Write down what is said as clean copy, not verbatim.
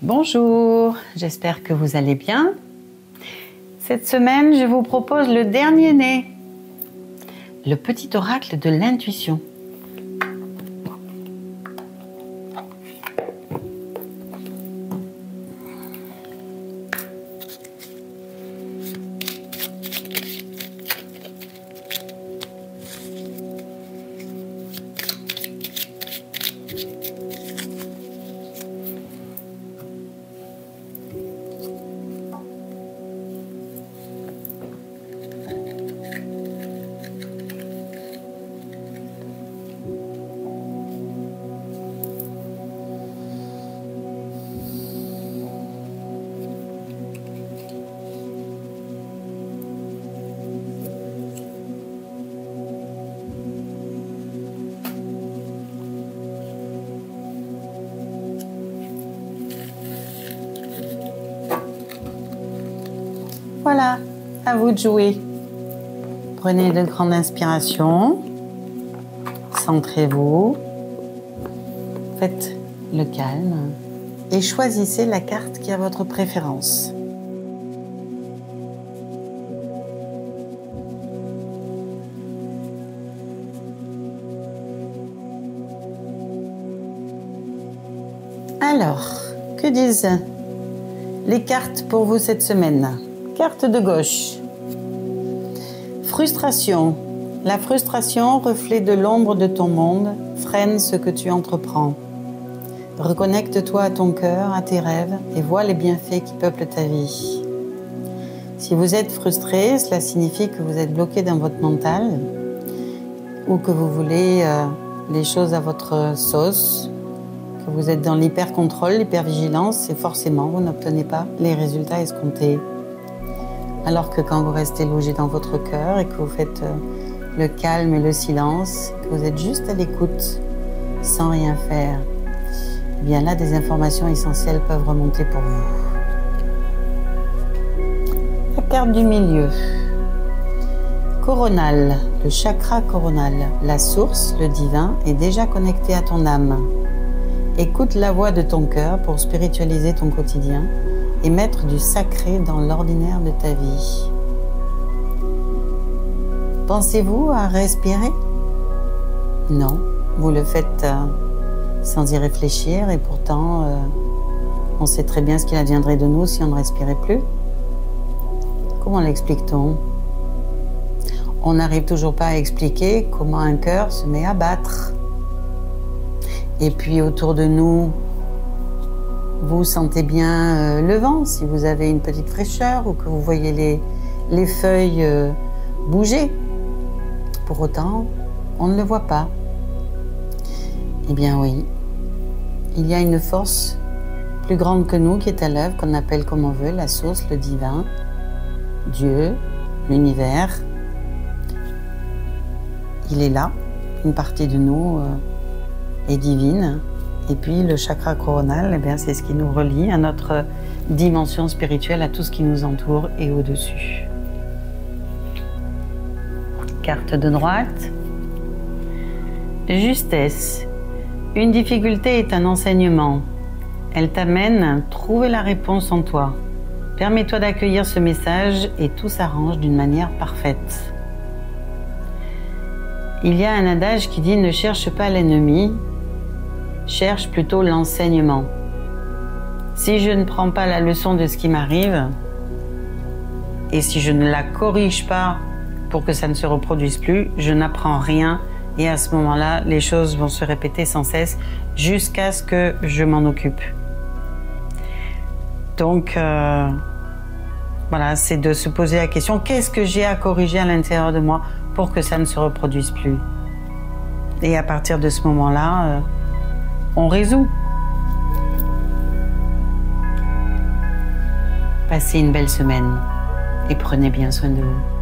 Bonjour, j'espère que vous allez bien. Cette semaine, je vous propose le dernier né, le petit oracle de l'intuition. Voilà, à vous de jouer. Prenez de grandes inspirations, centrez-vous, faites le calme et choisissez la carte qui a votre préférence. Alors, que disent les cartes pour vous cette semaine ? Carte de gauche. Frustration. La frustration, reflet de l'ombre de ton monde, freine ce que tu entreprends. Reconnecte-toi à ton cœur, à tes rêves et vois les bienfaits qui peuplent ta vie. Si vous êtes frustré, cela signifie que vous êtes bloqué dans votre mental ou que vous voulez les choses à votre sauce, que vous êtes dans l'hyper-contrôle, l'hyper-vigilance et forcément vous n'obtenez pas les résultats escomptés. Alors que quand vous restez logé dans votre cœur et que vous faites le calme et le silence, que vous êtes juste à l'écoute, sans rien faire, eh bien là, des informations essentielles peuvent remonter pour vous. La carte du milieu. Coronal, le chakra coronal, la source, le divin, est déjà connecté à ton âme. Écoute la voix de ton cœur pour spiritualiser ton quotidien et mettre du sacré dans l'ordinaire de ta vie. Pensez-vous à respirer? Non, vous le faites sans y réfléchir et pourtant on sait très bien ce qu'il adviendrait de nous si on ne respirait plus. Comment l'explique-t-on? On n'arrive toujours pas à expliquer comment un cœur se met à battre. Et puis autour de nous, vous sentez bien le vent, si vous avez une petite fraîcheur ou que vous voyez les feuilles bouger. Pour autant, on ne le voit pas. Eh bien oui, il y a une force plus grande que nous qui est à l'œuvre, qu'on appelle comme on veut, la source, le divin, Dieu, l'univers. Il est là, une partie de nous est divine. Et puis le chakra coronal, eh bien, c'est ce qui nous relie à notre dimension spirituelle, à tout ce qui nous entoure et au-dessus. Carte de droite. Justesse. Une difficulté est un enseignement. Elle t'amène à trouver la réponse en toi. Permets-toi d'accueillir ce message et tout s'arrange d'une manière parfaite. Il y a un adage qui dit « Ne cherche pas l'ennemi ». Cherche plutôt l'enseignement. Si je ne prends pas la leçon de ce qui m'arrive et si je ne la corrige pas pour que ça ne se reproduise plus, je n'apprends rien et à ce moment-là, les choses vont se répéter sans cesse jusqu'à ce que je m'en occupe. Donc, voilà, c'est de se poser la question, qu'est-ce que j'ai à corriger à l'intérieur de moi pour que ça ne se reproduise plus? Et à partir de ce moment-là, on résout. Passez une belle semaine et prenez bien soin de vous.